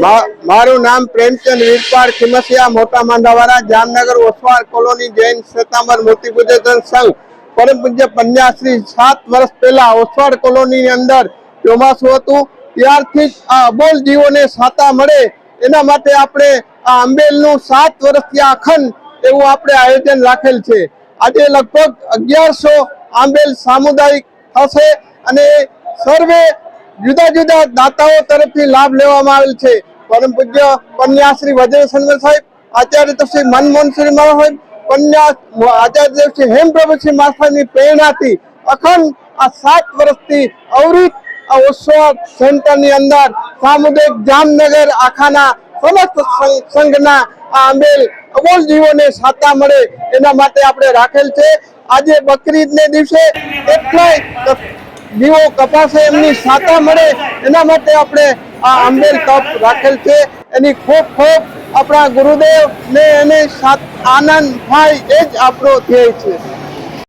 મારું નામ પ્રેમચંદ વીરપાળ ખીમસિયા મોટા માંડાવાળા જામનગર ઓસવાળ કોલોની જૈન શ્વેતાંબર મૂર્તિ પૂજન સંઘ પરમ પૂજ્ય પન્યાશ્રી 7 વર્ષ પહેલા ઓસવાળ કોલોની અંદર ચોમાસું હતું ત્યારથી આ અબોલ જીવોને સાતા મળે એના માટે આપણે આ આંબેલનું 7 વર્ષથી અખંડ એવું આપણે આયોજન રાખેલ છે। આજે લગભગ 1100 આંબેલ સામુદાયિક થશે અને સર્વે जुदा जुदा दाताओं तरफ लाभ लेवामां आवेल छे। परम पूज्य पन्याश्री वज्रशंकर साहेब, आचार्य तपश्री मनमोहन सिंह साहेब, पन्यास आचार्य तपश्री हेमप्रभु सिंह महाराजनी प्रेरणाथी अखंड आ 7 वर्षथी अवृत आ ओसवाळ सेंटरनी अंदर सामुदायिक जामनगर आखाना समस्त संघना आ आंबेल अबोल जीवोने साता मळे एना माटे आपणे राखेल छे। आजे बकरीदने दिवसे કેટલાય जीवो कपासे एमनी साता मळे एना माटे आपणे आ आंबेल तप राखेल छे। एनी खूब खूब अपना गुरुदेव ने एने आनंद थाय ए ज आपणो ध्येय छे।